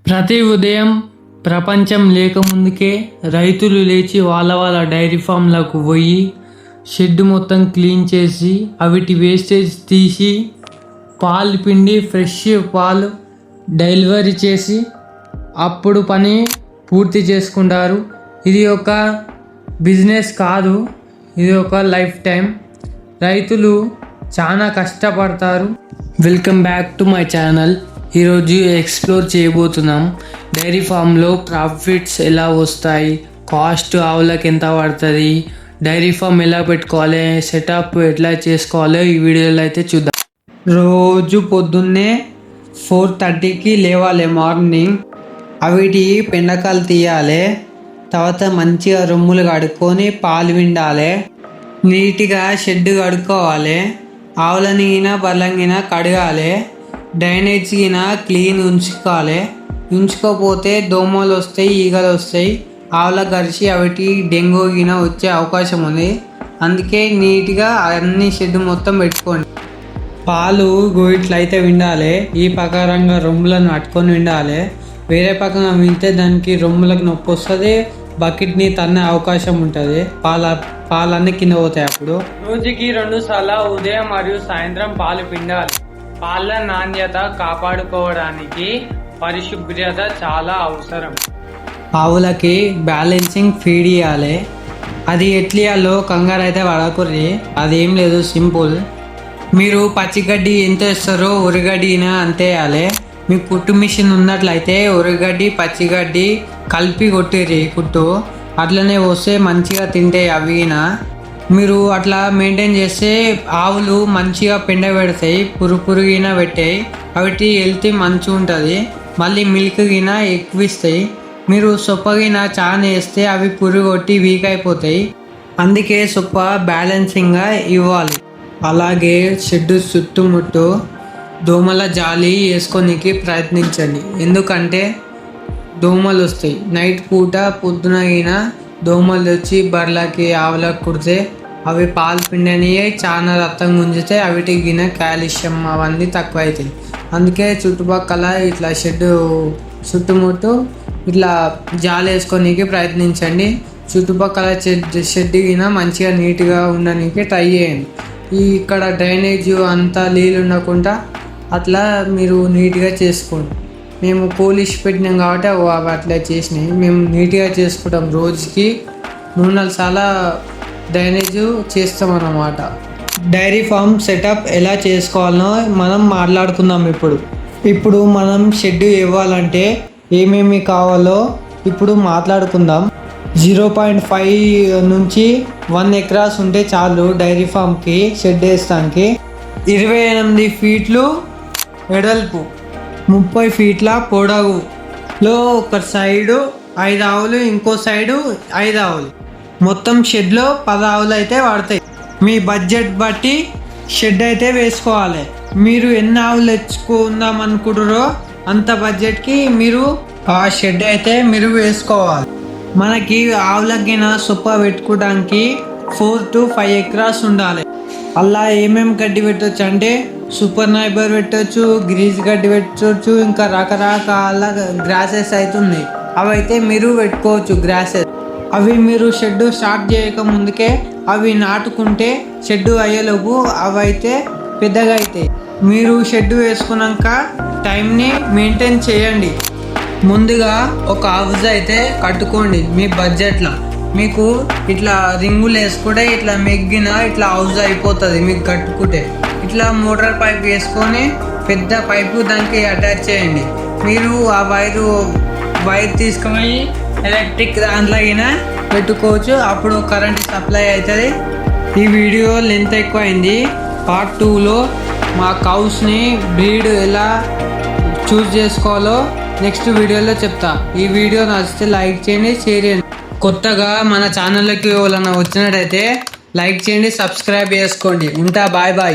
ప్రతి ఉదయం ప్రపంచం లేకముందుకే రైతులు లేచి వాళ్ళ డైరీ ఫామ్లకు పోయి షెడ్ మొత్తం క్లీన్ చేసి అవిటి వేస్టేజ్ తీసి పాలు పిండి ఫ్రెష్ పాలు డెలివరీ చేసి అప్పుడు పని పూర్తి చేసుకుంటారు. ఇది ఒక బిజినెస్ కాదు, ఇది ఒక లైఫ్ టైం. రైతులు చాలా కష్టపడతారు. Welcome back to my channel. ఈరోజు ఎక్స్ప్లోర్ చేయబోతున్నాం డైరీ ఫామ్లో ప్రాఫిట్స్ ఎలా వస్తాయి, కాస్ట్ ఆవులకు ఎంత పడుతుంది, డైరీ ఫామ్ ఎలా పెట్టుకోవాలి, సెటప్ ఎట్లా చేసుకోవాలో ఈ వీడియోలో అయితే చూద్దాం. రోజు పొద్దున్నే 4:30కి లేవాలి మార్నింగ్. అవిటి పెండకాలు తీయాలి, తర్వాత మంచిగా రొమ్ములు కడుక్కొని పాలు విండాలి, నీట్గా షెడ్ కడుక్కోవాలి, ఆవులని బర్లంగిన కడగాలి, డ్రైనేజ్ క్లీన్ ఉంచుకోవాలి. ఉంచుకోకపోతే దోమలు వస్తాయి, ఈగలు వస్తాయి, ఆవులకు గరిచి అవిటి డెంగ్యూ వచ్చే అవకాశం ఉంది. అందుకే నీట్గా అన్ని షెడ్ మొత్తం పెట్టుకోండి. పాలు ఇట్లయితే విండాలి, ఈ ప్రకారంగా రొమ్ములను పట్టుకొని విండాలి. వేరే పక్కన వింటే దానికి రొమ్ములకు నొప్పి వస్తుంది, బకెట్ని తన్నే అవకాశం ఉంటుంది, పాలన్నీ కింద పోతాయి. అప్పుడు రోజుకి 2 సార్లు ఉదయం మరియు సాయంత్రం పాలు పిండాలి. పాల నాణ్యత కాపాడుకోవడానికి పరిశుభ్రత చాలా అవసరం. ఆవులకి బ్యాలెన్సింగ్ ఫీడ్ ఇవ్వాలి. అది ఎట్లియాలో కంగారు అయితే పడకూడదు, అదేం లేదు, సింపుల్. మీరు పచ్చిగడ్డి ఎంత ఇస్తారో ఉరిగడ్డిన అంతే వేయాలి. మీకు కుట్టు మిషన్ ఉన్నట్లయితే ఉరిగడ్డి పచ్చిగడ్డి కలిపి కొట్టిరి కుట్టు, అట్లనే వస్తే మంచిగా తింటాయి. అవిగిన మీరు అట్లా మెయింటైన్ చేస్తే ఆవులు మంచిగా పెండ పెడతాయి, పురుగిన పెట్టాయి, అవిటి హెల్త్ మంచిగా ఉంటుంది. మళ్ళీ మిల్క్ ఎక్కువ ఇస్తాయి. మీరు సొప్పగిన చాలా వేస్తే అవి పురుగొట్టి వీక్ అయిపోతాయి. అందుకే సొప్ప బ్యాలెన్సింగ్గా ఇవ్వాలి. అలాగే షెడ్ చుట్టుముట్టు దోమల జాలి వేసుకోనికి ప్రయత్నించండి, ఎందుకంటే దోమలు వస్తాయి. నైట్ పూట పొద్దున దోమలు వచ్చి బర్లకి ఆవులకు కుడితే అవి పాలు పిండని చాలా రక్తం గుంజితే అవిటికి కాల్షియం అవన్నీ తక్కువ అవుతాయి. అందుకే చుట్టుపక్కల ఇట్లా షెడ్ చుట్టుముట్టు ఇట్లా జాలి వేసుకోనికి ప్రయత్నించండి. చుట్టుపక్కల షెడ్ మంచిగా నీట్గా ఉండడానికి ట్రై చేయండి. ఇక్కడ డ్రైనేజ్ అంతా నీళ్ళు ఉండకుండా అట్లా మీరు నీట్గా చేసుకోండి. మేము పోలిష్ పెట్టినాం కాబట్టి అవి అట్లా చేసినాయి. మేము నీట్గా చేసుకుంటాం, రోజుకి 3-4 సార్లు డ్రైనేజ్ చేస్తాం అన్నమాట. డైరీ ఫామ్ సెటప్ ఎలా చేసుకోవాలో మనం మాట్లాడుకుందాం. ఇప్పుడు మనం షెడ్ ఇవ్వాలంటే ఏమేమి కావాలో ఇప్పుడు మాట్లాడుకుందాం. 0.5 నుంచి 1 ఎకరాస్ ఉంటే చాలు డైరీ ఫామ్కి షెడ్ వేస్తానికి. 28 ఫీట్లు వెడల్పు, 30 ఫీట్ల పొడవులో ఒక సైడు 5 ఆవులు, ఇంకో సైడు 5 ఆవులు, మొత్తం షెడ్లో 10 ఆవులు అయితే పడతాయి. మీ బడ్జెట్ బట్టి షెడ్ అయితే వేసుకోవాలి. మీరు ఎన్ని ఆవులు తెచ్చుకుందాం అనుకుంటారో అంత బడ్జెట్కి మీరు ఆ షెడ్ అయితే మీరు వేసుకోవాలి. మనకి ఆవులకి సొప్ప పెట్టుకోవడానికి 4 to 5 ఎకరాస్ ఉండాలి. అలా ఏమేమి గడ్డి పెట్టవచ్చు అంటే సూపర్ నైబర్ పెట్టవచ్చు, గ్రీజ్ గడ్డి పెట్టవచ్చు, ఇంకా రకరకాల గ్రాసెస్ అవుతున్నాయి. అవి అయితే మీరు పెట్టుకోవచ్చు. గ్రాసెస్ అవి మీరు షెడ్ స్టార్ట్ చేయక ముందుకే అవి నాటుకుంటే షెడ్ అయ్యేలోపు అవి అయితే పెద్దగా అవుతాయి. మీరు షెడ్ వేసుకున్నాక టైంని మెయింటైన్ చేయండి. ముందుగా ఒక హౌస్ అయితే కట్టుకోండి మీ బడ్జెట్లో. మీకు ఇట్లా రింగులు వేసుకుంటే ఇట్లా మెగ్గిన ఇట్లా హౌస్ అయిపోతుంది. మీకు కట్టుకుంటే ఇట్లా మోటార్ పైప్ వేసుకొని పెద్ద పైపు దానికి అటాచ్ చేయండి. మీరు ఆ వైర్ తీసుకొని ఎలక్ట్రిక్ దాంట్లో పెట్టుకోవచ్చు, అప్పుడు కరెంట్ సప్లై అవుతుంది. ఈ వీడియో లెంత్ ఎక్కువ అయింది. పార్ట్ 2లో మా కౌస్ని బ్రీడ్ ఎలా చూస్ చేసుకోవాలో నెక్స్ట్ వీడియోలో చెప్తా. ఈ వీడియో నచ్చితే లైక్ చేయండి, షేర్ చేయండి. కొత్తగా మన ఛానల్లోకి ఎవరైనా వచ్చినట్టయితే లైక్ చేయండి, సబ్స్క్రైబ్ చేసుకోండి. ఉంటా, బాయ్ బాయ్.